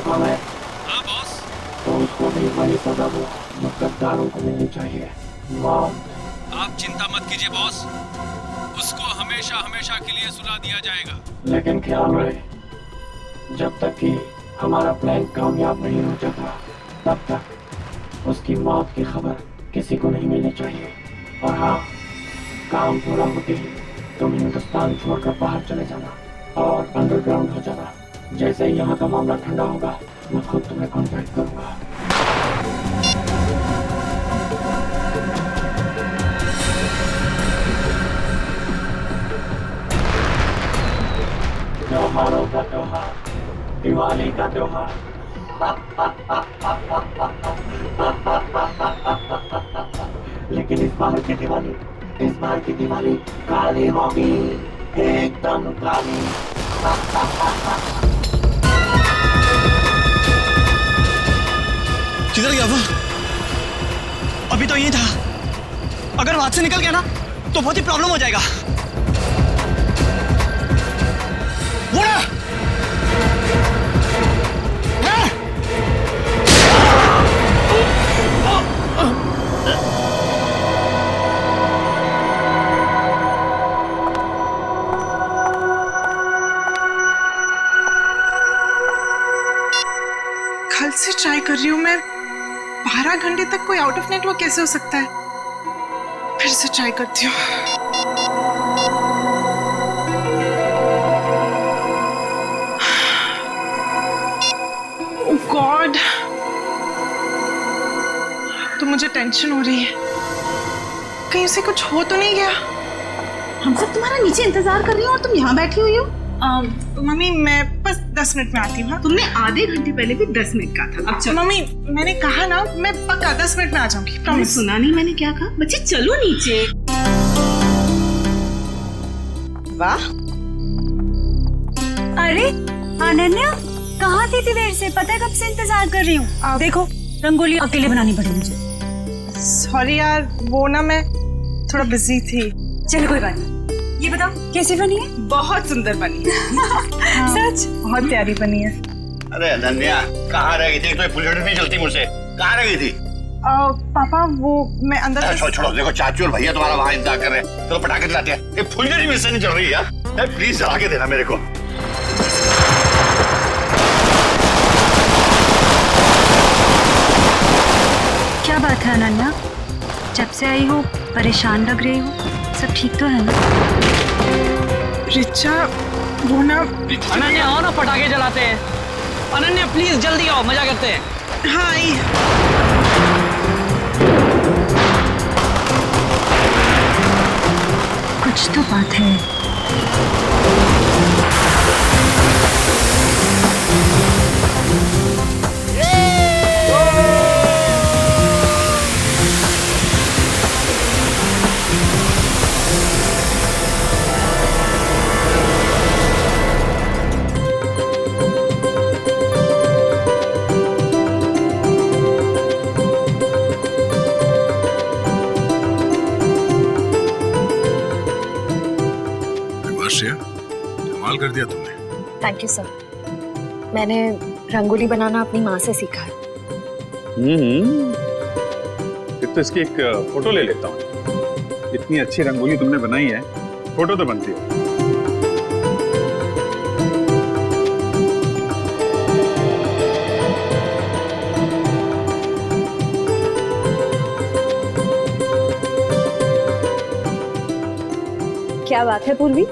खबर कौन है? हाँ बॉस। तो उसको भी वही सजा वो गद्दारों को मिलनी चाहिए, मौत। आप चिंता मत कीजिए बॉस, उसको हमेशा हमेशा के लिए सुला दिया जाएगा। लेकिन ख्याल रहे, जब तक कि हमारा प्लान कामयाब नहीं हो जाता तब तक उसकी मौत की खबर किसी को नहीं मिलनी चाहिए। और हाँ, काम पूरा होते ही तुम हिंदुस्तान छोड़कर बाहर चले जाना और अंडरग्राउंड हो जाना। जैसे ही यहाँ का मामला ठंडा होगा मैं खुद तुम्हें कांटेक्ट करूंगा। त्योहारों का त्योहार, दिवाली का त्योहार। लेकिन इस बार की दिवाली काली होगी, एकदम काली। किधर गया वो? अभी तो यही था। अगर वहां से निकल गया ना तो बहुत ही प्रॉब्लम हो जाएगा। कल से ट्राई कर रही हूँ मैं। 12 घंटे तक कोई आउट ऑफ नेटवर्क कैसे हो सकता है? फिर से ट्राई करती हूँ। ओह गॉड, तो मुझे टेंशन हो रही है, कहीं उसे कुछ हो तो नहीं गया। हम सब तुम्हारा नीचे इंतजार कर रही हो और तुम यहाँ बैठी हुई हो। मम्मी मैं बस 10 मिनट में आती हूँ। तुमने आधे घंटे पहले भी 10 मिनट कहा था। अच्छा मम्मी, मैंने कहा ना मैं पक्का 10 मिनट में आ जाऊंगी। तुमने सुना नहीं मैंने क्या कहा? बच्चे चलो नीचे। वाह, अरे अनन्या, कहाँ थी इतनी देर से? पता है कब से इंतजार कर रही हूँ। देखो रंगोली अकेले बनानी पड़ी मुझे। सॉरी यार, वो ना मैं थोड़ा बिजी थी। चलो कोई बात नहीं। ये बताओ कैसी बनी है? बहुत सुंदर बनी है। सच? बहुत प्यारी बनी है। अरे अनन्या, कहाँ रह गई थी? तो फुलझड़ी नहीं चलती मुझसे। कहाँ रह गई थी? पापा वो मैं अंदर। छोड़ो छोड़ो, देखो चाचू और भैया तुम्हारा वहाँ इंतजार कर रहे हैं। चलो पटाखे जलाते हैं। ये फुलझड़ी मिल से नहीं चल रही यार। प्लीज जला के देना मेरे को। क्या बात है अनन्या, जब से आई हो परेशान लग रही हो। सब ठीक तो है ना? रिचा वो ना। अनन्या आओ ना, पटाखे जलाते हैं। अनन्या प्लीज जल्दी आओ, मजा करते हैं। हाँ आई। कुछ तो बात है। कमाल कर दिया तुमने। Thank you sir. मैंने रंगोली बनाना अपनी माँ से सीखा है। फिर तो इसकी एक फोटो ले लेता हूँ। इतनी अच्छी रंगोली तुमने बनाई है, फोटो तो बनती है। क्या बात है पूर्वी,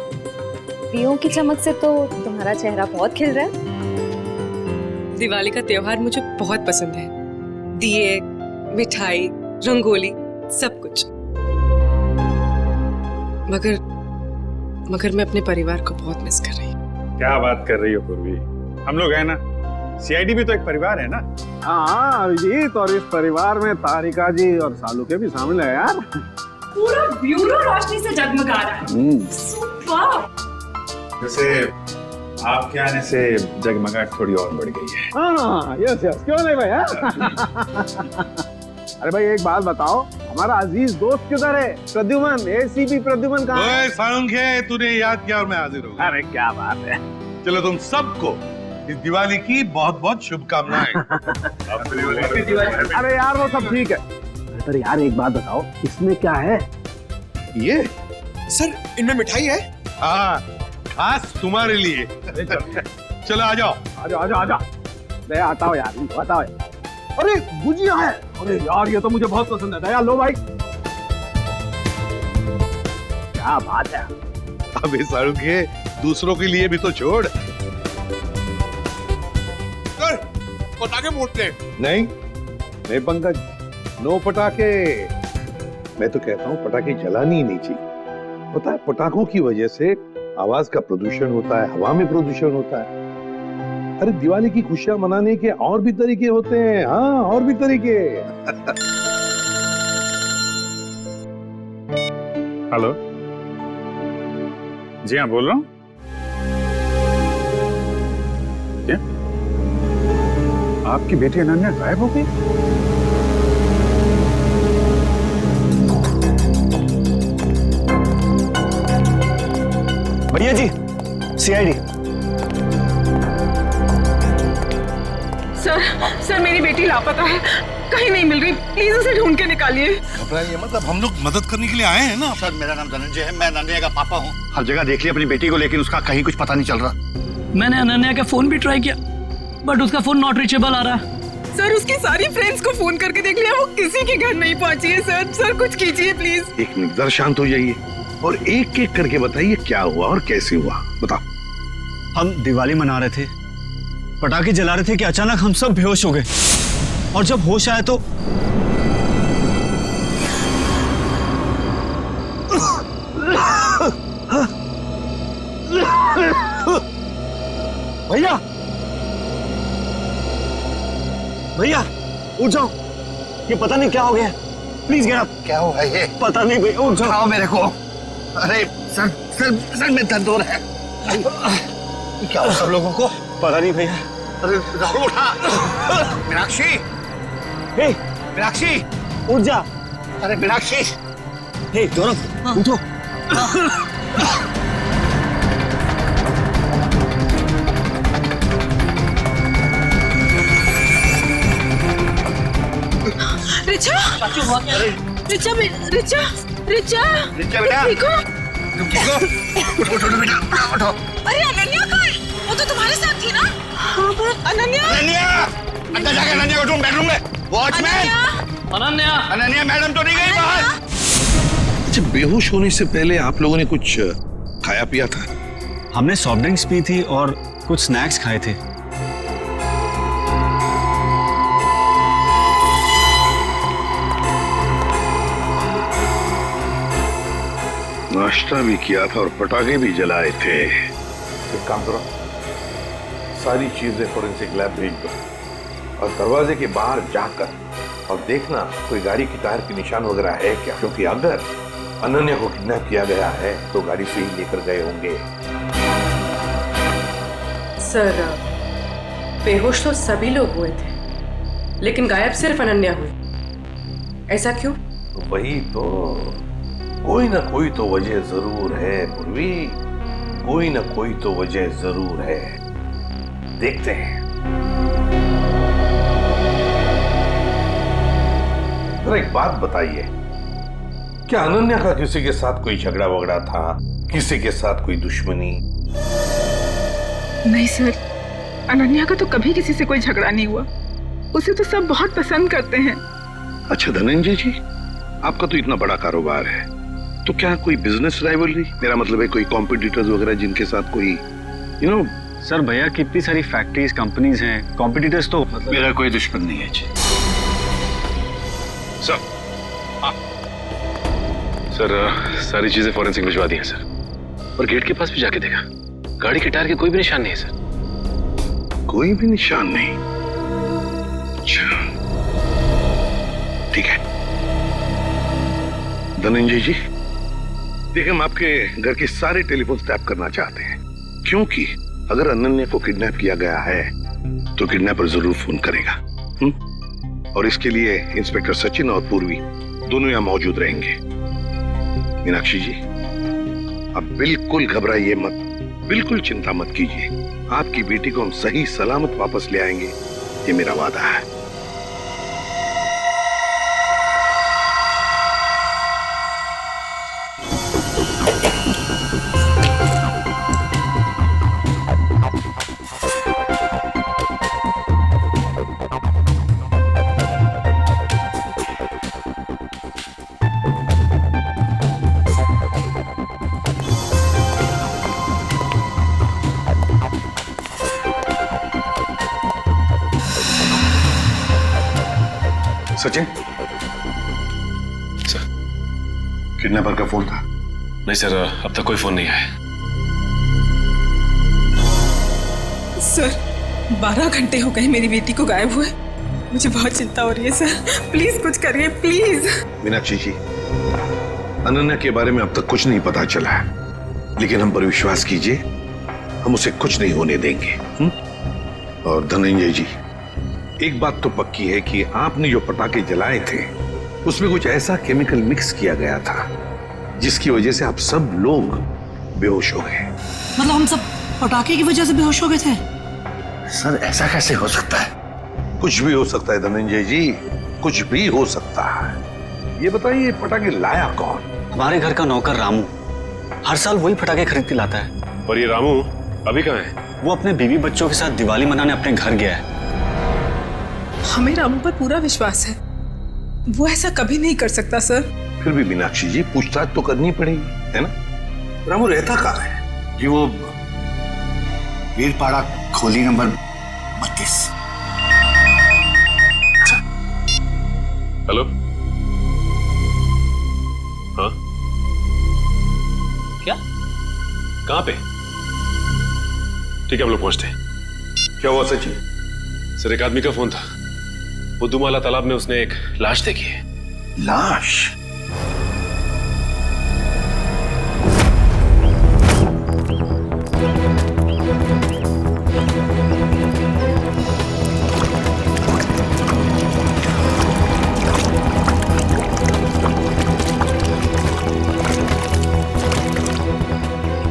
दियों की चमक से तो तुम्हारा चेहरा बहुत खिल रहा है। दिवाली का त्योहार मुझे बहुत पसंद है। दिए, मिठाई, रंगोली, सब कुछ। मगर मैं अपने परिवार को बहुत मिस कर रही हूँ। क्या बात कर रही हो पूर्वी, हम लोग हैं ना। सीआईडी भी तो एक परिवार है ना। हाँ अभिजीत, और इस परिवार में तारिका जी और सालू के भी शामिल है यार। पूरा ब्यूरो रोशनी से जगमगा रहा है। सुपर। जैसे आपके आने से जगमगाहट थोड़ी और बढ़ गई है। हाँ यस यस, क्यों नहीं भाई। अरे भाई एक बात बताओ, हमारा अजीज दोस्त किधर है? प्रद्युमन, एसीपी प्रद्युमन कहाँ है? सालुंखे, तूने याद किया और मैं हाजिर हो गया। अरे क्या बात है। चलो तुम सबको इस दिवाली की बहुत बहुत शुभकामनाएं। अरे यार वो सब ठीक है, अरे यार एक बात बताओ, इसमें क्या है? ये सर इनमें मिठाई है। हाँ, खास तुम्हारे लिए। चलो आ जाओ। आजा दया, आता हो यार, बताओ। अरे गुजिया है, अरे यार ये तो मुझे बहुत पसंद है। दया लो भाई, क्या बात है। अबे सारू के दूसरों के लिए भी तो छोड़। पटाखे फूटते नहीं पंकज, नो पटाखे। मैं तो कहता हूँ पटाखे जलानी ही नहीं चाहिए। पता है पटाखों की वजह से आवाज का प्रदूषण होता है, हवा में प्रदूषण होता है। अरे दिवाली की खुशियां मनाने के और भी तरीके होते हैं। हाँ, और भी तरीके। हेलो, जी हाँ बोल रहा हूँ। क्या आपकी बेटी अनन्या गायब हो गई? भैया जी, सीआईडी। सर मेरी बेटी लापता है, कहीं नहीं मिल रही, प्लीज उसे ढूंढ के निकालिए। घबराइए मत, अब हम लोग मदद करने के लिए आए हैं ना। सर मेरा नाम धनंजय है, मैं अनन्या का पापा हूँ। हर जगह देख लिया अपनी बेटी को, लेकिन उसका कहीं कुछ पता नहीं चल रहा। मैंने अनन्या का फोन भी ट्राई किया, बट उसका फोन नॉट रीचेबल आ रहा है। सर उसकी सारी फ्रेंड्स को फोन करके देख लिया, वो किसी के घर नहीं पहुंची है। सर कुछ कीजिए प्लीज। एक मिनट, जरा शांत हो जाइए और एक एक करके बताइए क्या हुआ और कैसे हुआ। बताओ। हम दिवाली मना रहे थे, पटाखे जला रहे थे कि अचानक हम सब बेहोश हो गए, और जब होश आया तो भैया उठ जाओ, ये पता नहीं क्या हो गया। Please get up. क्या हुआ ये? पता नहीं भैया, उठ जाओ मेरे को। अरे सर में दर्द हो रहा है। क्या हो सब लोगों को? पता नहीं भैया। अरे राहुल उठा। मीनाक्षी, मीनाक्षी उठ जा। अरे मीनाक्षी, गौरव उठो। रिचा, रिचा रिचा रिचा रिचा बेटा, ठीक हो? उठो बेटा, उठो। अरे अनन्या कहाँ है? वो तो तुम्हारे साथ थी ना? हाँ अनन्या। अंदर जाके अनन्या को ढूंढ, बेडरूम में। वॉचमैन, अनन्या मैडम तो नहीं गई बाहर? अच्छा, बेहोश होने से पहले आप लोगों ने कुछ खाया पिया था? हमने सॉफ्ट ड्रिंक्स पी थी और कुछ स्नैक्स खाए थे। नाश्ता भी किया था और पटाखे भी जलाए थे। एक काम करो, सारी चीजें फोरेंसिक लैब भेज दो और दरवाजे के बाहर जाकर और देखना कोई गाड़ी की टायर के निशान वगैरह है क्या, क्योंकि अगर अनन्या को किडनैप किया गया है तो गाड़ी से ही लेकर गए होंगे। सर बेहोश तो सभी लोग हुए थे, लेकिन गायब सिर्फ अनन्या हुई। ऐसा क्यों? वही तो, कोई ना कोई तो वजह जरूर है पूर्वी, कोई ना कोई तो वजह जरूर है। देखते हैं। जरा एक बात बताइए, क्या अनन्या का किसी के साथ कोई झगड़ा वगड़ा था? किसी के साथ कोई दुश्मनी? नहीं सर, अनन्या का तो कभी किसी से कोई झगड़ा नहीं हुआ। उसे तो सब बहुत पसंद करते हैं। अच्छा धनंजय जी, आपका तो इतना बड़ा कारोबार है, तो क्या कोई बिजनेस राइवलरी, मेरा मतलब है कोई कॉम्पिटिटर्स वगैरह जिनके साथ कोई यू नो? सर भैया कितनी सारी फैक्ट्रीज कंपनीज हैं, कॉम्पिटिटर्स तो मेरा कोई दुश्मन नहीं है जी। सर सारी चीजें फॉरेंसिक भिजवा दी हैं सर, और गेट के पास भी जाके देखा, गाड़ी के टायर के कोई भी निशान नहीं है सर। कोई भी निशान नहीं? अच्छा ठीक है धनंजय जी, देखिए हम आपके घर के सारे टेलीफोन टैप करना चाहते हैं, क्योंकि अगर अनन्या को किडनैप किया गया है तो किडनैपर जरूर फोन करेगा। और इसके लिए इंस्पेक्टर सचिन और पूर्वी दोनों यहां मौजूद रहेंगे। मीनाक्षी जी, आप बिल्कुल घबराइए मत, बिल्कुल चिंता मत कीजिए। आपकी बेटी को हम सही सलामत वापस ले आएंगे, ये मेरा वादा है। सचिन, सर किडनैपर का फोन था? नहीं सर, अब तक कोई फोन नहीं आया। सर 12 घंटे हो गए मेरी बेटी को गायब हुए। मुझे बहुत चिंता हो रही है सर, प्लीज कुछ करिए प्लीज। मीनाक्षी जी, अनन्या के बारे में अब तक कुछ नहीं पता चला है, लेकिन हम पर विश्वास कीजिए, हम उसे कुछ नहीं होने देंगे। और धनंजय जी, एक बात तो पक्की है कि आपने जो पटाखे जलाए थे उसमें कुछ ऐसा केमिकल मिक्स किया गया था जिसकी वजह से आप सब लोग बेहोश हो गए। मतलब हम सब पटाखे की वजह से बेहोश हो गए थे? सर ऐसा कैसे हो सकता है? कुछ भी हो सकता है धनंजय जी, कुछ भी हो सकता है। ये बताइए पटाखे लाया कौन? हमारे घर का नौकर रामू हर साल वही पटाखे खरीद के लाता है। और ये रामू अभी कहाँ है? वो अपने बीवी बच्चों के साथ दिवाली मनाने अपने घर गया है। हमें रामू पर पूरा विश्वास है, वो ऐसा कभी नहीं कर सकता सर। फिर भी मीनाक्षी जी पूछताछ तो करनी पड़ेगी, है ना? रामू रहता कहाँ है? जी वो वीरपाड़ा खोली नंबर 32। हेलो, हाँ क्या, कहाँ पे? ठीक है हम लोग पहुंचते हैं। क्या हुआ सचिन? सर एक आदमी का फोन था, बुद्धूमाला तालाब में उसने एक लाश देखी है। लाश?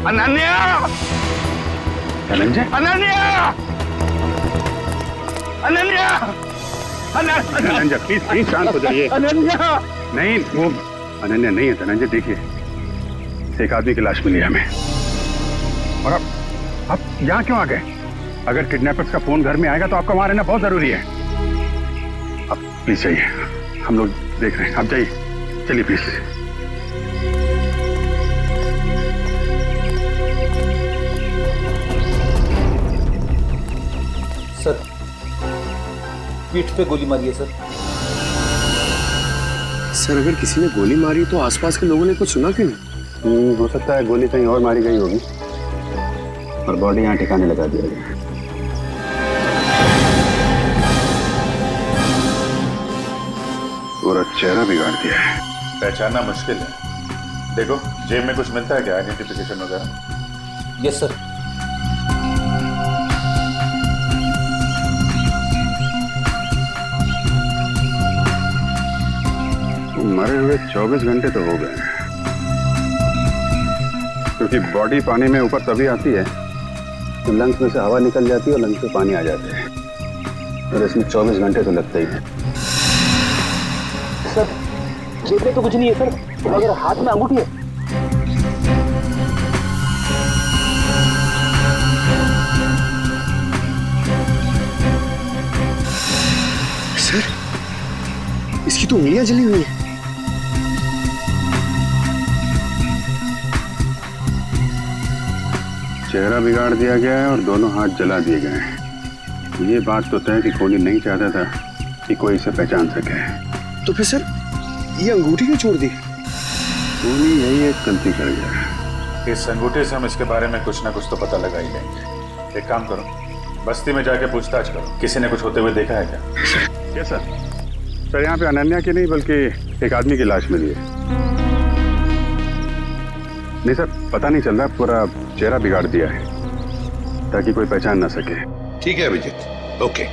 अनन्या! धनंजय, अनन्या! अनन्या! धनंजय प्लीज प्लीज शांत हो जाइए। अनन्या! नहीं, वो अनन्या नहीं है धनंजय। देखिए एक आदमी की लाश मिली है हमें। और आप यहाँ क्यों आ गए? अगर किडनैपर्स का फोन घर में आएगा तो आपका वहां रहना बहुत जरूरी है। आप प्लीज जाइए, हम लोग देख रहे हैं, आप जाइए, चलिए प्लीज। सर पीठ पे गोली मारी है सर। सर अगर किसी ने गोली मारी तो आसपास के लोगों ने कुछ सुना क्यों नहीं? हो सकता है गोली कहीं और मारी गई होगी और बॉडी यहाँ ठिकाने लगा दिया गया। पूरा चेहरा बिगाड़ दिया है। पहचानना मुश्किल है। देखो जेब में कुछ मिलता है क्या, आइडेंटिफिकेशन वगैरह? Yes sir. मरे हुए 24 घंटे तो हो गए, क्योंकि बॉडी पानी में ऊपर तभी आती है तो लंग्स में से हवा निकल जाती है और लंग्स में पानी आ जाते हैं, और इसमें 24 घंटे तो लगते ही हैं। सर जेब में तो कुछ नहीं है सर, अगर हाथ में अंगूठी है। सर इसकी तो उंगलियां जली हुई हैं। चेहरा बिगाड़ दिया गया है और दोनों हाथ जला दिए गए हैं। ये बात तो तय कि कोहली नहीं चाहता था कि कोई इसे पहचान सके। तो फिर सर ये अंगूठी क्यों छोड़ दी? कोहली यही एक गलती कर गया। इस अंगूठे से हम इसके बारे में कुछ ना कुछ तो पता लगा ही लेंगे। एक काम करो, बस्ती में जाके पूछताछ करो, किसी ने कुछ होते हुए देखा है क्या? Yes sir. सर यहाँ पे अनन्या की नहीं बल्कि एक आदमी की लाश मिली है। नहीं सर पता नहीं चल रहा, पूरा चेहरा बिगाड़ दिया है ताकि कोई पहचान ना सके। ठीक है अभिजीत, ओके।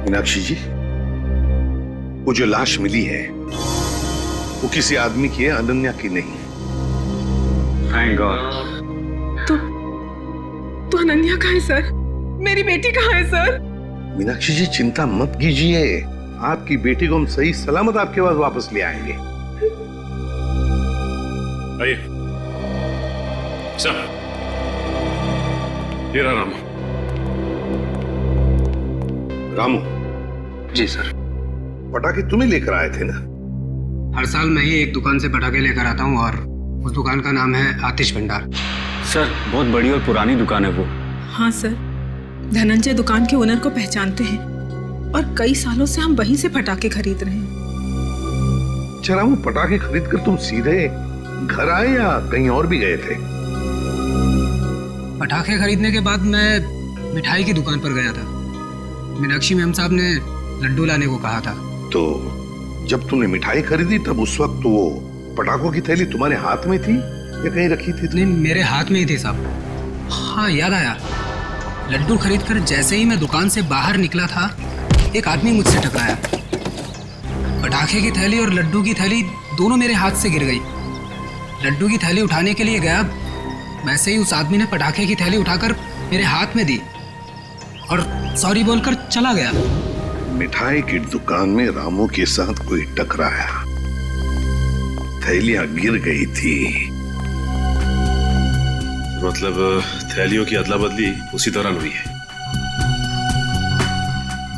मीनाक्षी जी, वो जो लाश मिली है वो किसी आदमी की है, अनन्या की नहीं। Thank God. तो अनन्या कहाँ है सर? मेरी बेटी कहाँ है सर? मीनाक्षी जी चिंता मत कीजिए, आपकी बेटी को हम सही सलामत आपके पास वापस ले आएंगे। आइए सर, ये रहा रामू। रामू जी सर। पटाखे तुम्हें लेकर आए थे ना? हर साल मैं ही एक दुकान से पटाखे लेकर आता हूँ और उस दुकान का नाम है आतिश भंडार। सर बहुत बड़ी और पुरानी दुकान है वो। हाँ सर, धनंजय दुकान के ओनर को पहचानते हैं और कई सालों से हम वहीं से पटाखे खरीद रहे हैं। अच्छा रामू, पटाखे खरीद कर तुम सीधे घर आए या कहीं और भी गए थे? पटाखे खरीदने के बाद मैं मिठाई की दुकान पर गया था। मीनाक्षी मैम साहब ने लड्डू लाने को कहा था। तो जब तुमने मिठाई खरीदी तब उस वक्त वो पटाखों की थैली तुम्हारे हाथ में थी या कहीं रखी थी? नहीं, मेरे हाथ में ही थी साहब। हाँ याद आया, लड्डू खरीदकर जैसे ही मैं दुकान से बाहर निकला था, एक आदमी मुझसे टकराया। पटाखे की थैली और लड्डू की थैली दोनों मेरे हाथ से गिर गई। लड्डू की थैली उठाने के लिए गया, वैसे ही उस आदमी ने पटाखे की थैली उठाकर मेरे हाथ में दी और सॉरी बोलकर चला गया। मिठाई की दुकान में रामू के साथ कोई टकराया, थैलियां गिर गई थी। मतलब थैलियों की अदला बदली उसी दौरान हुई है।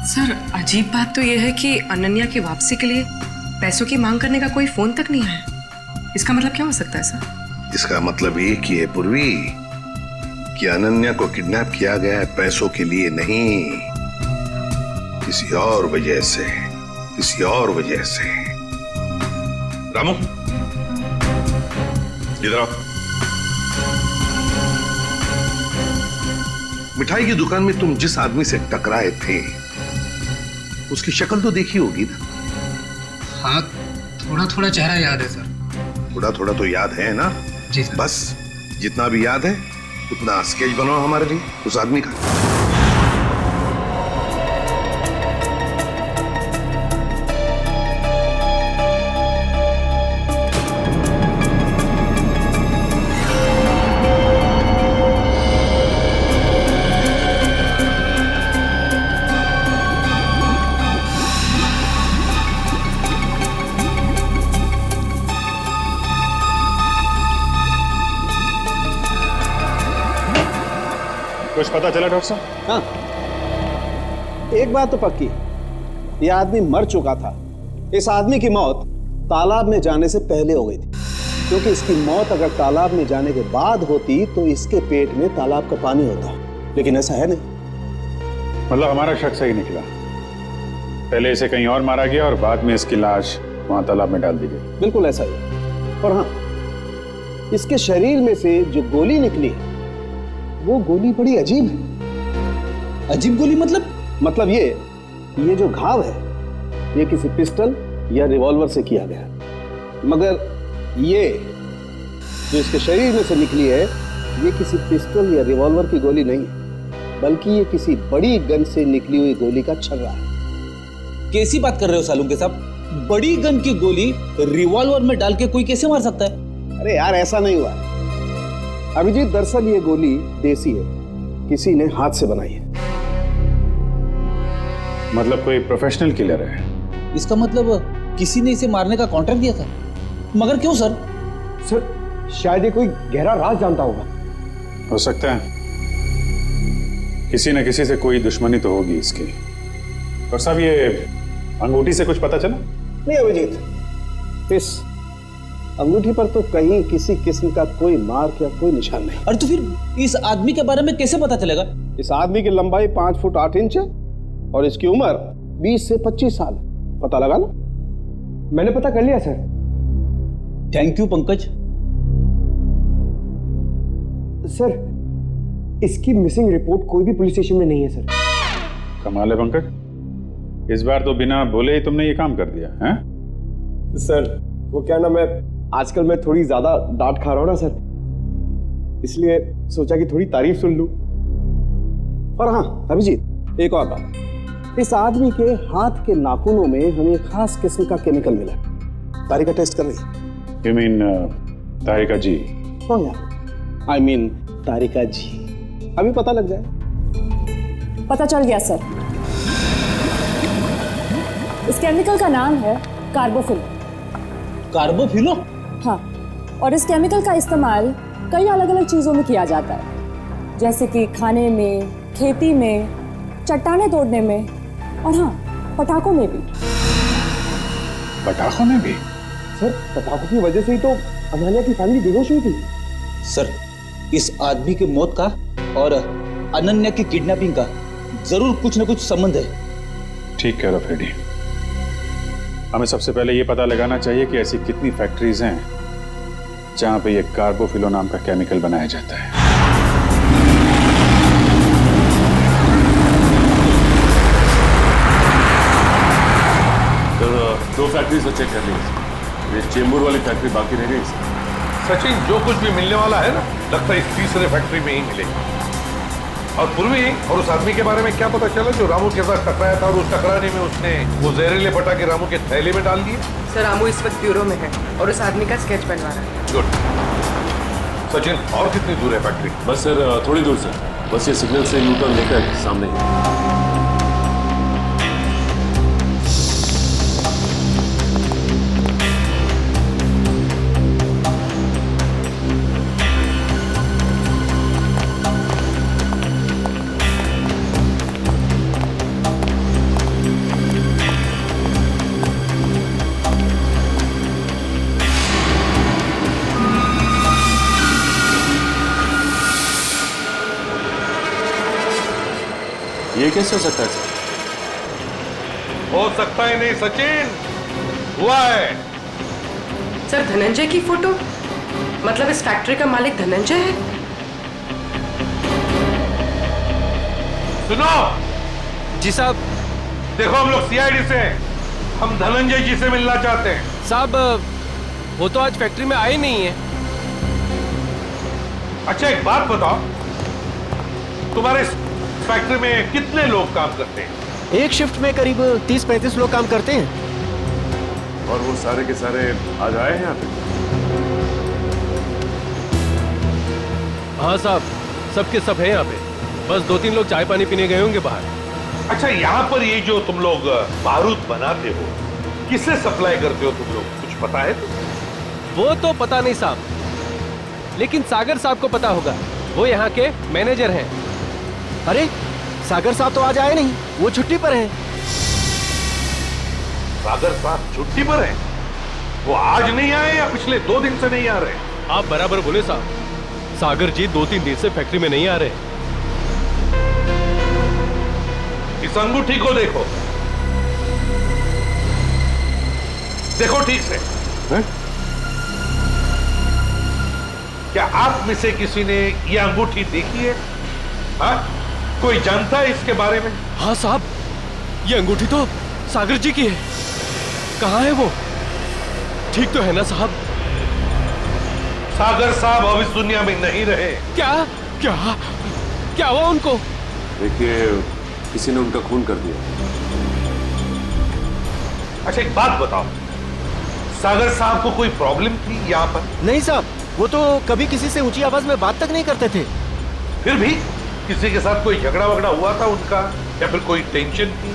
सर अजीब बात तो यह है कि अनन्या की वापसी के लिए पैसों की मांग करने का कोई फोन तक नहीं आया। इसका मतलब क्या हो सकता है सर? इसका मतलब एक ही है पूर्वी, कि अनन्या को किडनैप किया गया है पैसों के लिए नहीं, किसी और वजह से, किसी और वजह से। रामू इधर आओ। मिठाई की दुकान में तुम जिस आदमी से टकराए थे उसकी शक्ल तो देखी होगी ना? हाँ, थोड़ा थोड़ा चेहरा याद है सर। थोड़ा थोड़ा तो याद है ना? जी सर। बस जितना भी याद है उतना स्केच बनाओ हमारे लिए उस आदमी का। कुछ पता चला डॉक्टर साहब? हाँ, एक बात तो पक्की, यह आदमी मर चुका था। इस आदमी की मौत तालाब में जाने से पहले हो गई थी, क्योंकि इसकी मौत अगर तालाब में जाने के बाद होती तो इसके पेट में तालाब का पानी होता, लेकिन ऐसा है नहीं। मतलब हमारा शक सही निकला, पहले इसे कहीं और मारा गया और बाद में इसकी लाश वहां तालाब में डाल दी गई। बिल्कुल ऐसा ही। और हाँ, इसके शरीर में से जो गोली निकली वो गोली बड़ी अजीब है। अजीब गोली मतलब? मतलब ये जो घाव है ये किसी पिस्टल या रिवॉल्वर से किया गया, मगर ये जो इसके शरीर में से निकली है ये किसी पिस्टल या रिवॉल्वर की गोली नहीं है, बल्कि ये किसी बड़ी गन से निकली हुई गोली का छर्रा है। कैसी बात कर रहे हो सालुंके साहब? बड़ी गन की गोली रिवॉल्वर में डाल के कोई कैसे मार सकता है? अरे यार, ऐसा नहीं हुआ अभिजीत। दरअसल ये गोली देसी है, किसी ने हाथ से बनाई है। मतलब कोई प्रोफेशनल किलर है? इसका मतलब किसी ने इसे मारने का कॉन्ट्रैक्ट दिया था। मगर क्यों सर? सर शायद ये कोई गहरा राज जानता होगा। हो सकता है, किसी न किसी से कोई दुश्मनी तो होगी इसकी। और साहब ये अंगूठी से कुछ पता चला? नहीं अभिजीत, इस अंगूठी पर तो कहीं किसी किस्म का कोई मार्क या कोई निशान नहीं। अरे तो फिर इस आदमी के बारे में कैसे पता चलेगा? इस आदमी की लंबाई 5 फुट 8 इंच है और इसकी उम्र 20 से 25 साल। पता लगा ना? मैंने पता कर लिया sir. Thank you Pankaj. Sir इसकी मिसिंग रिपोर्ट कोई भी पुलिस स्टेशन में नहीं है सर। कमाल है पंकज, इस बार तो बिना बोले ही तुमने ये काम कर दिया है? सर वो क्या ना, मैं आजकल मैं थोड़ी ज्यादा डांट खा रहा हूं ना सर, इसलिए सोचा कि थोड़ी तारीफ सुन लूं। और हाँ अभिजीत, एक और बात, इस आदमी के हाथ के नाखूनों में हमें खास किस्म का केमिकल मिला, तारिका टेस्ट कर रही? You mean तारिका जी? हाँ यार, I mean तारिका जी। अभी पता लग जाए। पता चल गया सर। इस केमिकल का नाम है कार्बोफिल। कार्बोफिलो? हाँ, और इस केमिकल का इस्तेमाल कई अलग अलग चीजों में किया जाता है, जैसे कि खाने में, खेती में, चट्टानें तोड़ने में, और हाँ, पटाखों में भी। पटाखों में भी? सर, पटाखों की वजह से ही तो अनन्या की फैमिली बेहोश हुई थी। सर, इस आदमी की मौत का और अनन्या की किडनैपिंग का जरूर कुछ न कुछ संबंध है। ठीक कह रहा फ्रेडी। हमें सबसे पहले ये पता लगाना चाहिए कि ऐसी कितनी फैक्ट्रीज हैं जहां पे ये कार्बोफिलो नाम का केमिकल बनाया जाता है। दो फैक्ट्री से चेक कर ली, ये चेंबूर वाली फैक्ट्री बाकी रह गई। सचिन, जो कुछ भी मिलने वाला है ना, लगता है इस तीसरे फैक्ट्री में ही मिलेगा। और पूर्वी और उस आदमी के बारे में क्या पता चला जो रामू के साथ टकराया था और उस टकराने में उसने वो जहरीले पटाखे रामू के थैले में डाल दिए? सर, रामू इस वक्त ब्यूरो में है और उस आदमी का स्केच बनवा रहा है। गुड। सचिन, और कितनी दूर है फैक्ट्री? बस सर थोड़ी दूर से, बस ये सिग्नल से यू टर्न लेकर सामने ही। ये कैसे हो सकता है सर? हो सकता है नहीं सचिन, हुआ है। सर, धनंजय की फोटो, मतलब इस फैक्ट्री का मालिक धनंजय है? सुनो जी साहब। देखो, हम लोग सीआईडी से हैं, हम धनंजय जी से मिलना चाहते हैं। साहब, वो तो आज फैक्ट्री में आए नहीं है। अच्छा, एक बात बताओ, तुम्हारे फैक्ट्री में कितने लोग काम करते हैं? एक शिफ्ट में करीब 30-35 लोग काम करते हैं। और वो सारे के सारे आज आए हैं यहाँ पे? हाँ साहब, सबके सब हैं यहाँ पे, बस 2-3 लोग चाय पानी पीने गए होंगे बाहर। अच्छा, यहाँ पर ये जो तुम लोग बारूद बनाते हो, किससे सप्लाई करते हो तुम लोग, कुछ पता है? वो तो पता नहीं साहब, लेकिन सागर साहब को पता होगा, वो यहाँ के मैनेजर हैं। अरे, सागर साहब तो आज आए नहीं, वो छुट्टी पर हैं। सागर साहब छुट्टी पर हैं? वो आज नहीं आए या पिछले 2 दिन से नहीं आ रहे? आप बराबर बोले साहब, सागर जी 2-3 दिन से फैक्ट्री में नहीं आ रहे। इस अंगूठी को देखो, देखो ठीक से। है? क्या आप में से किसी ने ये अंगूठी देखी है? हाँ? कोई जानता है इसके बारे में? हाँ साहब, ये अंगूठी तो सागर जी की है। कहाँ है वो? ठीक तो है ना साहब? सागर साहब अब इस दुनिया में नहीं रहे। क्या क्या क्या हुआ उनको? देखिए, किसी ने उनका खून कर दिया। अच्छा, एक बात बताओ, सागर साहब को कोई प्रॉब्लम थी यहाँ पर? नहीं साहब, वो तो कभी किसी से ऊंची आवाज में बात तक नहीं करते थे। फिर भी किसी के साथ कोई झगड़ा वगड़ा हुआ था उनका, या फिर कोई टेंशन थी?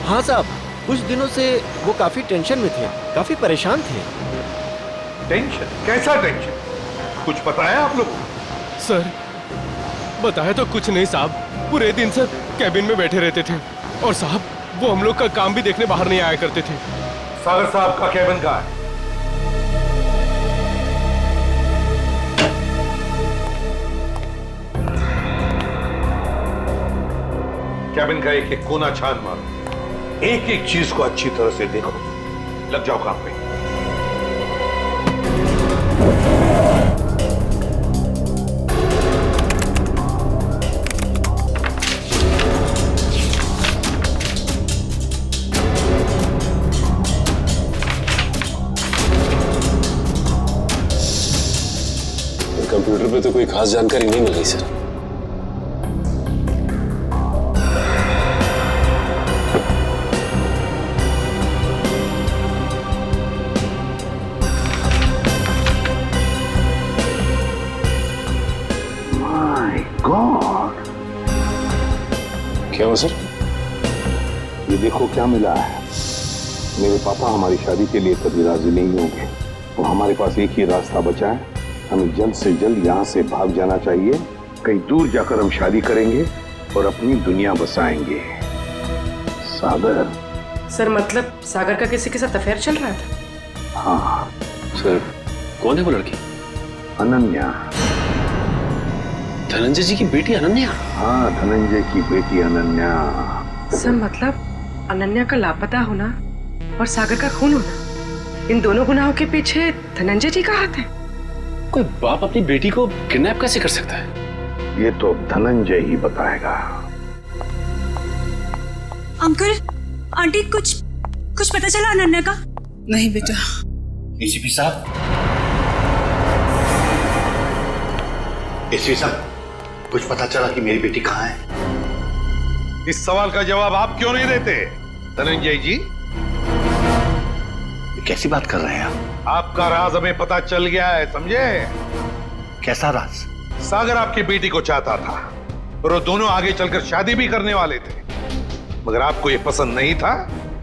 हाँ साहब, कुछ दिनों से वो काफी टेंशन में थे, काफी परेशान थे। टेंशन? कैसा टेंशन? कुछ पता है आप लोग? सर, बताया तो कुछ नहीं साहब, पूरे दिन से कैबिन में बैठे रहते थे, और साहब वो हम लोग का काम भी देखने बाहर नहीं आया करते थे। सागर साहब का कैबिन कहाँ है? कैबिन का एक एक कोना छान मारो, एक एक चीज को अच्छी तरह से देखो, लग जाओ काम पे। कंप्यूटर पे तो कोई खास जानकारी नहीं मिल रही सर। हुआ सर? ये देखो क्या मिला है। मेरे पापा हमारी शादी के लिए कभी राजी नहीं होंगे, तो हमारे पास एक ही रास्ता बचा है। हमें जल्द से जल्द यहाँ से भाग जाना चाहिए। कहीं दूर जाकर हम शादी करेंगे और अपनी दुनिया बसाएंगे। सागर। सर मतलब सागर का किसी के साथ अफेयर चल रहा था? हाँ। सर कौन है वो लड़की? अनन्या। धनंजय जी की बेटी अनन्या? हाँ, धनंजय की बेटी अनन्या। सर मतलब अनन्या का लापता होना और सागर का खून होना, इन दोनों गुनाहों के पीछे धनंजय जी का हाथ है? कोई बाप अपनी बेटी को किडनैप कैसे कर सकता है? ये तो धनंजय ही बताएगा। अंकल, आंटी, कुछ पता चला अनन्या का? नहीं बेटा। एसीपी साहब, एसीपी साहब, कुछ पता चला कि मेरी बेटी कहाँ है? इस सवाल का जवाब आप क्यों नहीं देते धनंजय जी? कैसी बात कर रहे हैं आप? आपका राज हमें पता चल गया है, समझे? कैसा राज? सागर आपकी बेटी को चाहता था और वो दोनों आगे चलकर शादी भी करने वाले थे, मगर आपको ये पसंद नहीं था,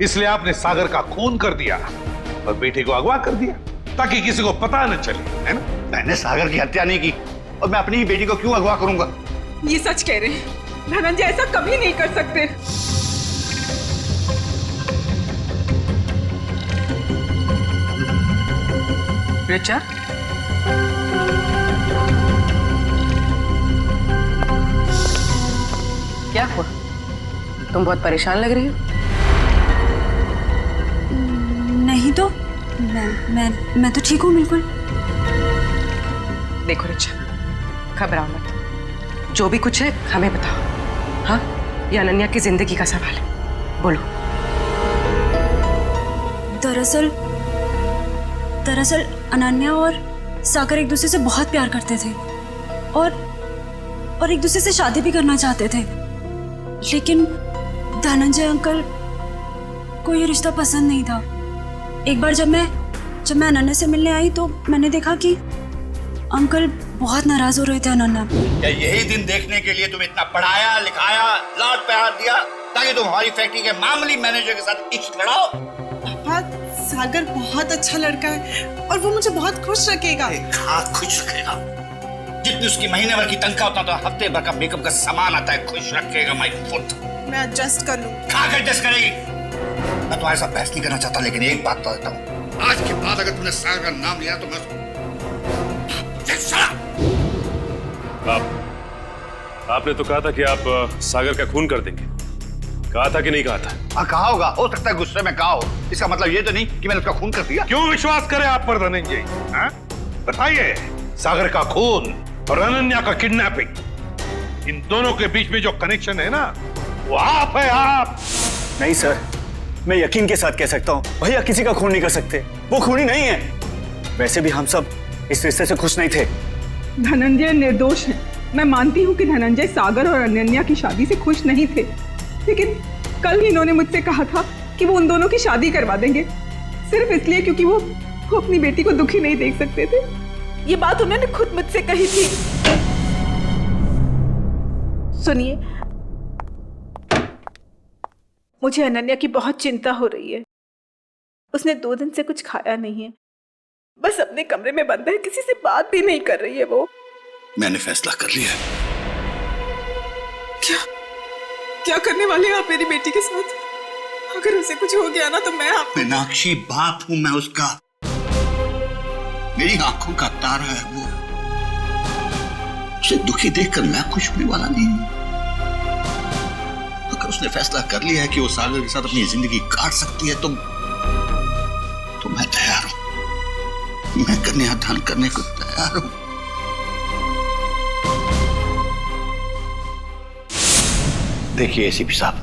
इसलिए आपने सागर का खून कर दिया और बेटी को अगवा कर दिया ताकि किसी को पता न चले, है ना? मैंने सागर की हत्या नहीं की और मैं अपनी ही बेटी को क्यों अगवा करूंगा? ये सच कह रहे हैं। धनंजय ऐसा कभी नहीं कर सकते। रिचा, क्या हुआ? तुम बहुत परेशान लग रही हो। नहीं तो मैं तो ठीक हूँ बिल्कुल। देखो रिचा, घबराओ मत, जो भी कुछ है हमें बताओ। हाँ, ये अनन्या की जिंदगी का सवाल है, बोलो। दरअसल अनन्या और सागर एक दूसरे से बहुत प्यार करते थे और एक दूसरे से शादी भी करना चाहते थे, लेकिन धनंजय अंकल को ये रिश्ता पसंद नहीं था। एक बार जब मैं अनन्या से मिलने आई तो मैंने देखा कि अंकल बहुत नाराज हो रहे थे अनन्या। क्या यही दिन देखने के लिए तुम्हें इतना पढ़ाया लिखाया, लाड प्यार दिया ताकि तुम हमारी फैक्ट्री के मामूली मैनेजर के साथ इश्क लड़ाओ? पापा, सागर बहुत अच्छा लड़का है और वो मुझे बहुत खुश रखेगा। हाँ, खुश रखेगा। जितनी उसकी महीने भर की तनख्वाह उतना तो हफ्ते भर का मेकअप का सामान आता है। खुश रखेगा माय फुट। मैं एडजस्ट कर लूँ। कहाँ एडजस्ट करेगी? मैं तुम्हारे साथ बहस नहीं करना चाहता, लेकिन एक बात तो देता हूँ, आज के बाद अगर तुमने सागर का नाम लिया तो मैं आपने तो कहा था कि आप सागर का खून कर देंगे, कहा था कि नहीं कहा था? हाँ, कहा होगा, हो सकता है गुस्से में कहा हो। इसका मतलब ये तो नहीं कि मैंने उसका खून कर दिया। क्यों विश्वास करें आप पर धनंजय? बताइए, सागर का खून और अनन्या का किडनैपिंग, इन दोनों के बीच में जो कनेक्शन है ना, वो आप है, आप। नहीं सर, मैं यकीन के साथ कह सकता हूँ, भैया किसी का खून नहीं कर सकते, वो खूनी नहीं है। वैसे भी हम सब इस रिश्ते से खुश नहीं थे। धनंजय निर्दोष है। मैं मानती हूँ कि धनंजय सागर और अनन्या की शादी से खुश नहीं थे, लेकिन कल इन्होंने मुझसे कहा था कि वो उन दोनों की शादी करवा देंगे, सिर्फ इसलिए क्योंकि वो अपनी बेटी को दुखी नहीं देख सकते थे। ये बात उन्होंने खुद मुझसे कही थी। सुनिए, मुझे अनन्या की बहुत चिंता हो रही है। उसने 2 दिन से कुछ खाया नहीं है, बस अपने कमरे में बंद है, किसी से बात भी नहीं कर रही है वो। मैंने फैसला कर लिया। क्या करने वाले हैं आप मेरी बेटी के साथ? अगर उसे कुछ हो गया ना तो मैं मीनाक्षी, बाप हूं मैं उसका, मेरी आंखों का तारा है वो। उसे दुखी देखकर मैं खुश होने वाला नहीं हूं। अगर उसने फैसला कर लिया है कि वो सागर के साथ अपनी जिंदगी काट सकती है तो मैं तैयार हूं। मैं कन्यादान करने को तैयार हूं। देखिए एसीपी साहब,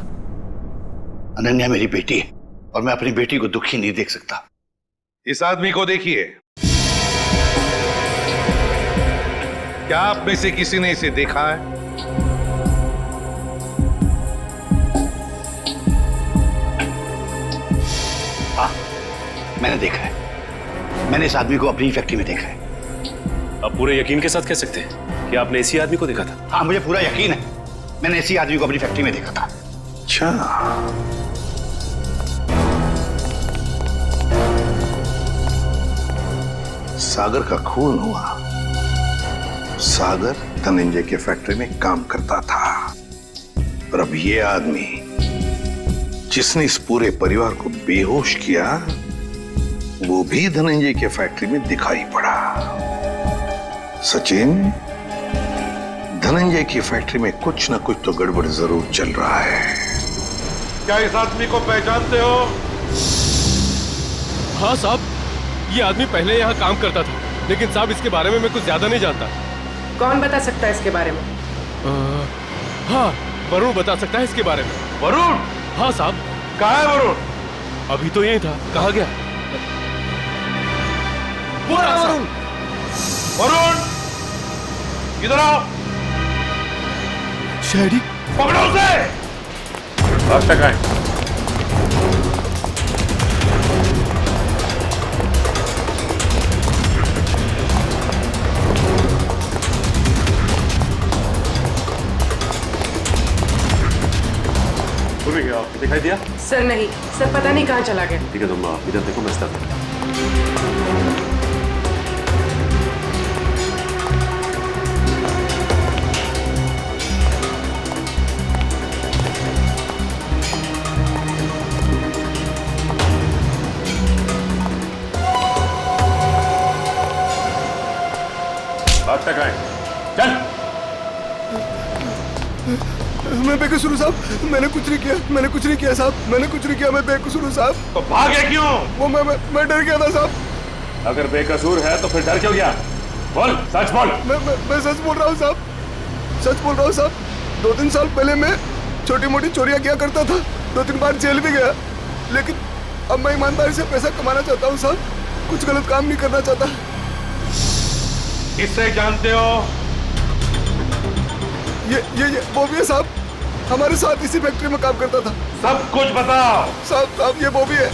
अनन्या मेरी बेटी है और मैं अपनी बेटी को दुखी नहीं देख सकता। इस आदमी को देखिए, क्या आप में से किसी ने इसे देखा है? हाँ, मैंने देखा है। मैंने इस आदमी को अपनी फैक्ट्री में देखा है। आप पूरे यकीन के साथ कह सकते हैं कि आपने इसी आदमी को देखा था? हाँ, मुझे पूरा यकीन है। मैंने इसी आदमी को अपनी फैक्ट्री में देखा था। अच्छा, सागर का खून हुआ। सागर धनंजय के फैक्ट्री में काम करता था और अब ये आदमी जिसने इस पूरे परिवार को बेहोश किया वो भी धनंजय के फैक्ट्री में दिखाई पड़ा। सचिन, धनंजय की फैक्ट्री में कुछ ना कुछ तो गड़बड़ जरूर चल रहा है। क्या इस आदमी को पहचानते हो? हाँ साहब, ये आदमी पहले यहाँ काम करता था, लेकिन साहब इसके बारे में मैं कुछ ज्यादा नहीं जानता। कौन बता सकता है इसके बारे में? हाँ, वरुण बता सकता है इसके बारे में। वरुण? हाँ साहब। कहाँ है वरुण? अभी तो यही था, कहाँ गया? वो रहा वरुण। वरुण, इधर आओ। शहरी, पकड़ो उसे। अब तक आए। दिखाई दिया? सर नहीं, सर पता नहीं कहाँ चला गया। ठीक है, तुम इधर देखो, मैं स्टार्ट करता हूं। अब तक आए। चल। मैं बेकसूर हूँ साहब, मैंने कुछ नहीं किया, मैंने कुछ नहीं किया साहब, मैंने कुछ नहीं किया, मैं बेकसूर हूँ साहब। तो भागे क्यों? वो मैं डर गया था साहब। अगर बेकसूर है तो फिर डर क्यों गया? बोल, सच बोल। मैं सच बोल रहा हूँ साहब, सच बोल रहा हूँ साहब। 2-3 साल पहले मैं छोटी मोटी चोरियां किया करता था, 2-3 बार जेल भी गया, लेकिन अब मैं ईमानदारी से पैसा कमाना चाहता हूँ साहब, कुछ गलत काम नहीं करना चाहता। किससे जानते हो? ये बॉबी है साहब, हमारे साथ इसी फैक्ट्री में काम करता था। सब कुछ बताओ। साहब ये बॉबी है,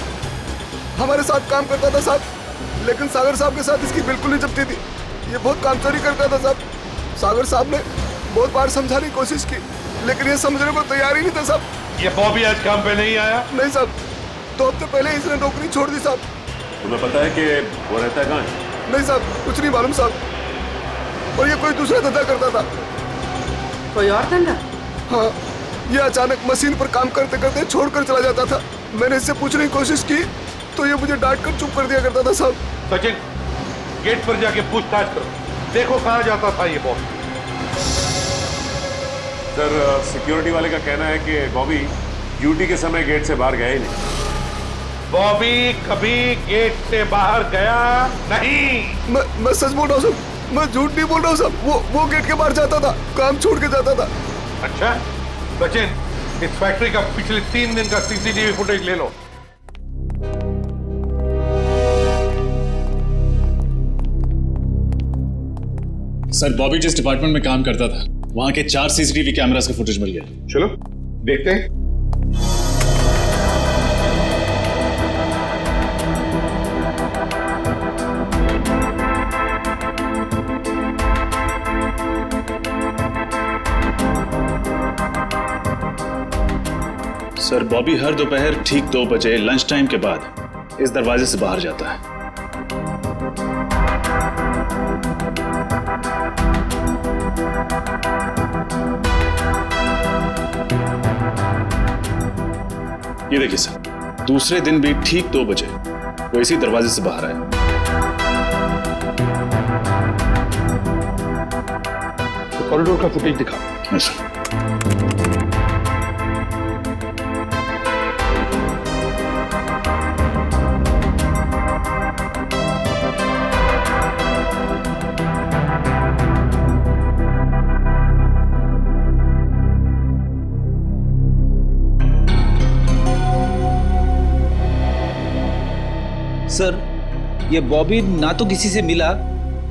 हमारे साथ काम करता था साहब, लेकिन सागर साहब के साथ इसकी बिल्कुल नहीं जमती थी। ये बहुत काम चोरी करता था साहब। सागर साहब ने बहुत बार समझाने की कोशिश की, लेकिन ये समझने को तैयार ही नहीं था साहब। ये बॉबी आज काम पे नहीं आया? नहीं साहब, 2 हफ्ते पहले इसने नौकरी छोड़ दी साहब। तुम्हें पता है कि वो रहता है कहाँ है? नहीं साहब, कुछ नहीं मालूम साहब। और ये कोई दूसरा धंधा करता था। कोई और धंधा? हाँ, ये अचानक मशीन पर काम करते करते छोड़कर चला जाता था। मैंने इससे पूछने की कोशिश की तो ये मुझे डांट कर चुप कर दिया करता था साहब। सचिन, गेट पर जाके पूछताछ करो, देखो कहाँ जाता था ये बॉबी। सर, सिक्योरिटी वाले का कहना है कि बॉबी ड्यूटी के समय गेट से बाहर गया ही नहीं। बॉबी कभी गेट से बाहर गया नहीं। मैं सच बोल रहा हूँ साहब, मैं झूठ नहीं बोल रहा हूँ साहब। वो गेट के बाहर जाता था, काम छोड़ के जाता था। अच्छा सचिन, इस फैक्ट्री का पिछले 3 दिन का सीसीटीवी फुटेज ले लो। सर, बॉबी जिस डिपार्टमेंट में काम करता था वहां के 4 सीसीटीवी कैमरास का फुटेज मिल गया। चलो देखते हैं। सर, बॉबी हर दोपहर ठीक 2 बजे लंच टाइम के बाद इस दरवाजे से बाहर जाता है। ये देखिए सर, दूसरे दिन भी ठीक 2 बजे वो इसी दरवाजे से बाहर आया। तो कॉरिडोर का फुटेज दिखा। सर, सर, ये बॉबी ना तो किसी से मिला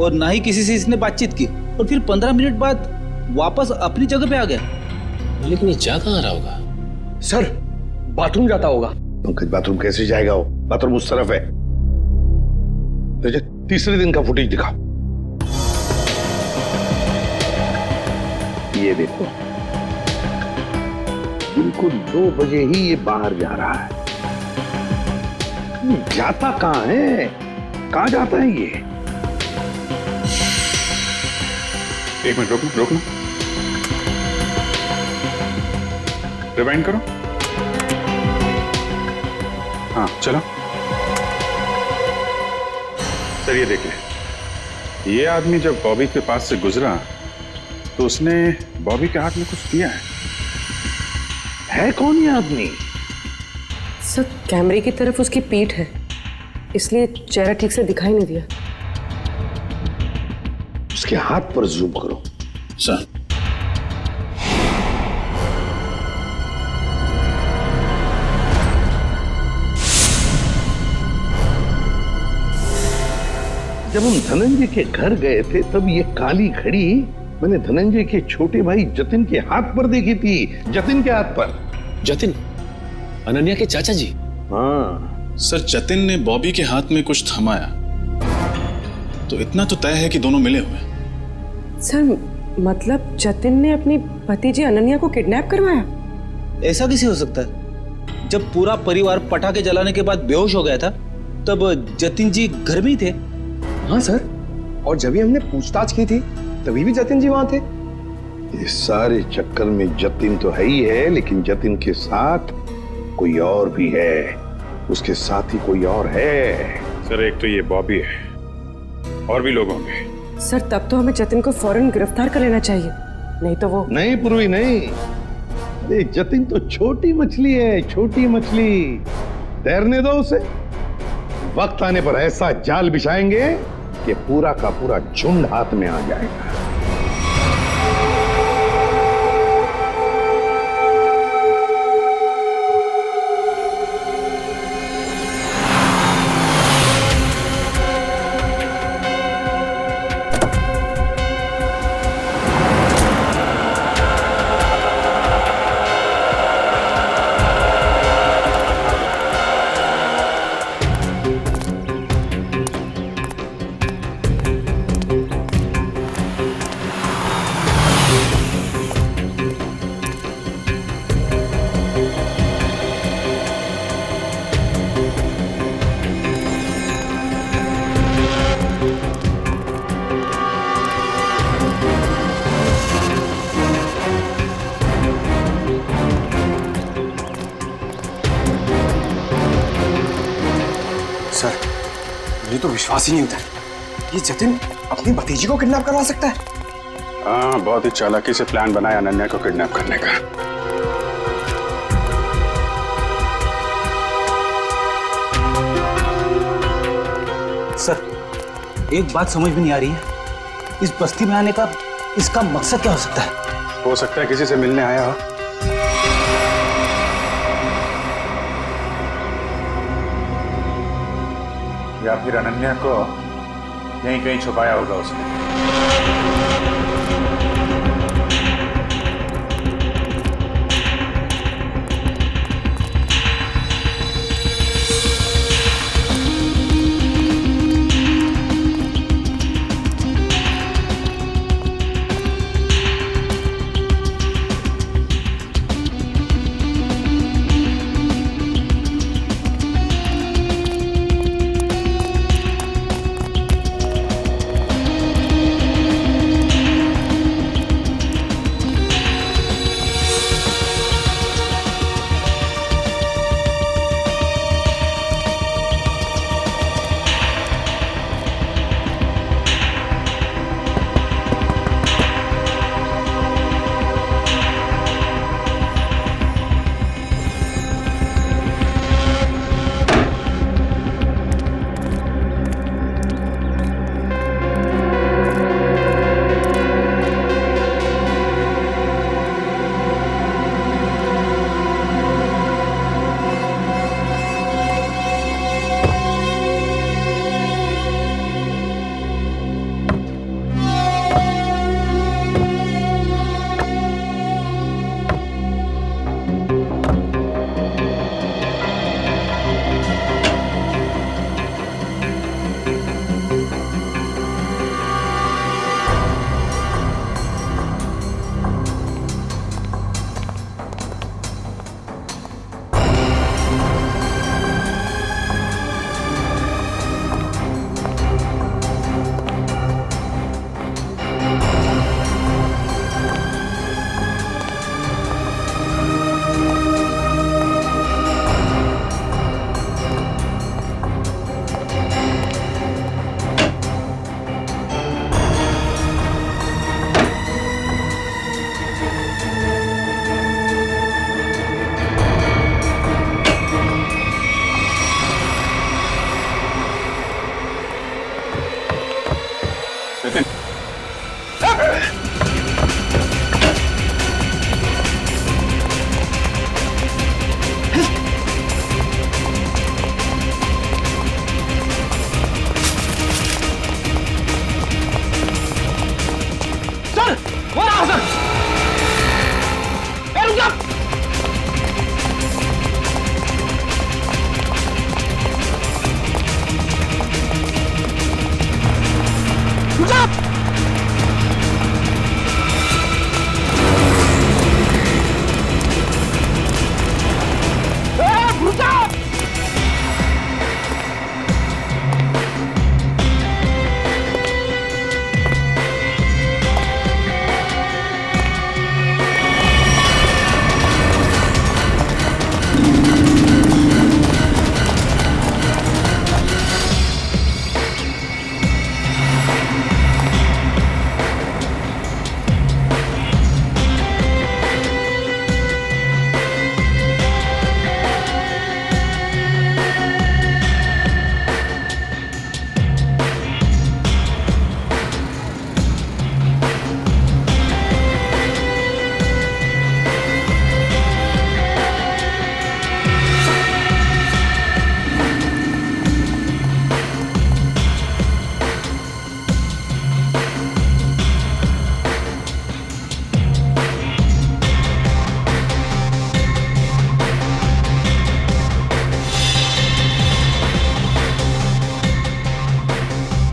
और ना ही किसी से इसने बातचीत की, और फिर 15 मिनट बाद वापस अपनी जगह पे आ गया। लेकिन ये जा कहाँ रहा होगा? सर, बाथरूम जाता होगा। पंकज, बाथरूम कैसे जाएगा? वो बाथरूम उस तरफ है। तो तीसरे दिन का फुटेज दिखा। ये देखो, बिल्कुल 2 बजे ही ये बाहर जा रहा है। ये जाता कहाँ है? कहाँ जाता है ये? एक मिनट रोकना। रिवाइंड करो। हाँ चलो। सर ये देखिए, ये आदमी जब बॉबी के पास से गुजरा तो उसने बॉबी के हाथ में कुछ दिया है कौन ये आदमी? सर कैमरे की तरफ उसकी पीठ है, इसलिए चेहरा ठीक से दिखाई नहीं दिया। उसके हाथ पर जूम करो। सर जब हम धनंजय के घर गए थे तब ये काली घड़ी मैंने धनंजय के छोटे भाई जतिन के हाथ पर देखी थी। जतिन के हाथ पर। जतिन अनन्या के चाचा जी? हाँ सर, जतिन ने बॉबी के हाथ में कुछ थमाया तो इतना तो तय है कि दोनों मिले हुए। सर मतलब जतिन ने अपनी भतीजी अनन्या को किडनैप करवाया? ऐसा कैसे हो सकता है? जब पूरा परिवार पटाखे जलाने के बाद बेहोश हो गया था तब जतिन जी घर में ही थे। हाँ सर, और जब भी हमने पूछताछ की थी तभी भी जतिन जी वहां थे। इस सारे चक्कर में जतिन तो है ही है, लेकिन जतिन के साथ कोई और भी है। उसके साथ ही कोई और है। सर एक तो ये बॉबी है, और भी लोग होंगे। सर तब तो हमें जतिन को फौरन गिरफ्तार कर लेना चाहिए, नहीं तो वो। नहीं पूर्वी नहीं, अरे जतिन तो छोटी मछली है, छोटी मछली। तैरने दो उसे। वक्त आने पर ऐसा जाल बिछाएंगे कि पूरा का पूरा झुंड हाथ में आ जाएगा। सर मुझे तो विश्वास ही नहीं होता, ये जतिन अपनी भतीजी को किडनैप करवा सकता है। हाँ, बहुत ही चालाकी से प्लान बनाया अनन्या को किडनैप करने का। सर एक बात समझ में नहीं आ रही है, इस बस्ती में आने का इसका मकसद क्या हो सकता है? हो सकता है किसी से मिलने आया हो। या फिर अनन्या को यहीं कहीं छुपाया होगा उसने।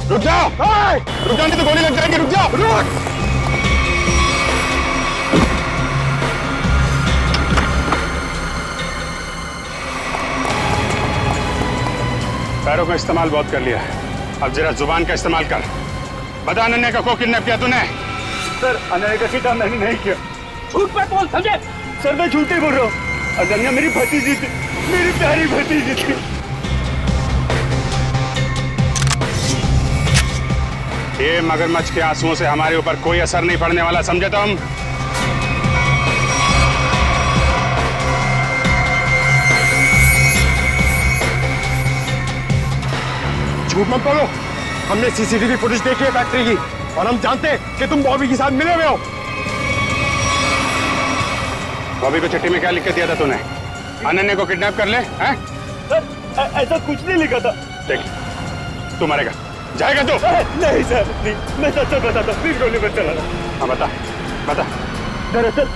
रुक जाओ, रुक जाओ, नहीं तो गोली लग जाएगी। रुक जाओ, रुक। पैरों का इस्तेमाल बहुत कर लिया है, अब जरा जुबान का इस्तेमाल कर। बता अनन्या का को किडनैप किया तूने? सर अनन्या का किडनैप मैंने नहीं किया। झूठ मत बोल, समझे? सर मैं झूठ ही बोल रहा हूँ। अनन्या मेरी भतीजी थी, मेरी प्यारी भतीजी थी। ये मगरमच्छ के आंसुओं से हमारे ऊपर कोई असर नहीं पड़ने वाला, समझे तुम? झूठ मत बोलो, हमने सीसीटीवी फुटेज देखी है फैक्ट्री की और हम जानते हैं कि तुम बॉबी के साथ मिले हुए हो। बॉबी को चिट्ठी में क्या लिख के दिया था तूने? अनन्या को किडनैप कर ले, हैं? सर ऐसा कुछ नहीं लिखा था। देख, तू मरेगा, जाएगा तू? नहीं सर, नहीं, मैं सच बताता हूँ, प्लीज गोली मत चलाना। हाँ बता, बता। दरअसल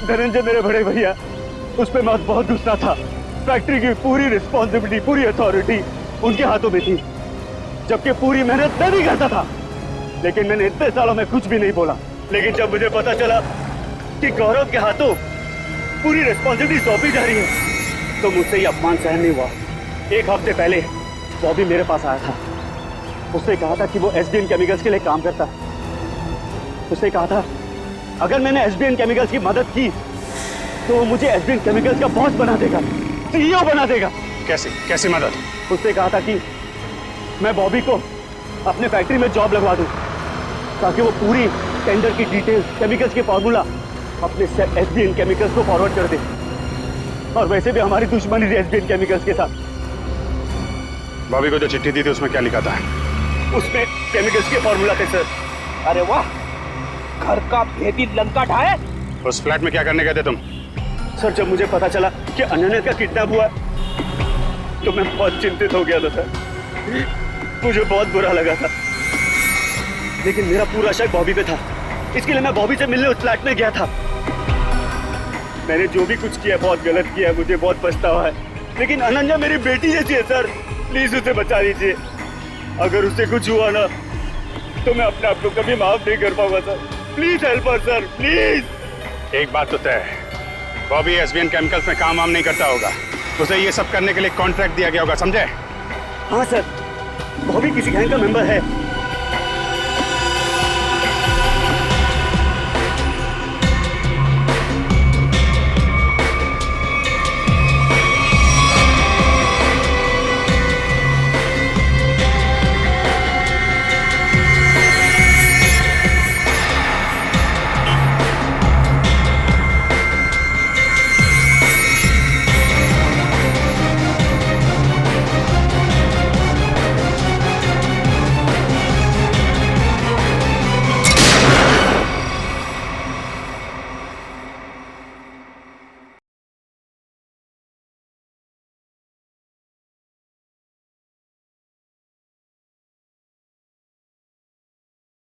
धनंजय मेरे बड़े भैया, उस पर मैं बहुत गुस्सा था। फैक्ट्री की पूरी रिस्पॉन्सिबिलिटी, पूरी अथॉरिटी उनके हाथों में थी, जबकि पूरी मेहनत मैं भी करता था। लेकिन मैंने इतने सालों में कुछ भी नहीं बोला। लेकिन जब मुझे पता चला कि गौरव के हाथों पूरी रिस्पॉन्सिबिलिटी सौंपी जा रही है, तो मुझसे ये अपमान सहन नहीं हुआ। एक हफ्ते पहले बॉबी मेरे पास आया था। उसने कहा था कि वो एसबीएन केमिकल्स के लिए काम करता है। उसने कहा था अगर मैंने एसबीएन केमिकल्स की मदद की तो वो मुझे एसबीएन केमिकल्स का बॉस बना देगा, सीईओ बना देगा। कैसे कैसी मदद? उसने कहा था कि मैं बॉबी को अपने फैक्ट्री में जॉब लगवा दूं, ताकि वो पूरी टेंडर की डिटेल्स, केमिकल्स के फॉर्मूला अपने एसबीएन केमिकल्स को फॉरवर्ड कर दे। और वैसे भी हमारी दुश्मनी थी एसबीएन केमिकल्स के साथ। बॉबी को जो चिट्ठी दी थी उसमें क्या लिखा था? उसमें केमिकल्स के फॉर्मूला थे सर। अरे वाह, घर का भेदी लंका ढाए। उस फ्लैट में क्या करने गए थे तुम? सर जब मुझे पता चला कि अनन्या का किडनैप हुआ तो मैं बहुत चिंतित हो गया था सर। मुझे बहुत बुरा लगा था, लेकिन मेरा पूरा शक बॉबी पे था। इसके लिए मैं बॉबी से मिलने उस फ्लैट में गया था। मैंने जो भी कुछ किया बहुत गलत किया है, मुझे बहुत पछतावा है। लेकिन अनन्या मेरी बेटी जैसी है सर, प्लीज उसे बचा लीजिए। अगर उससे कुछ हुआ ना तो मैं अपने आप को कभी माफ नहीं कर पाऊंगा sir. Please help us sir, please. एक बात तो तय है, बॉबी एसबीएन केमिकल्स में काम वाम नहीं करता होगा। उसे ये सब करने के लिए कॉन्ट्रैक्ट दिया गया होगा, समझे? हाँ सर, बॉबी किसी गैंग का मेंबर है।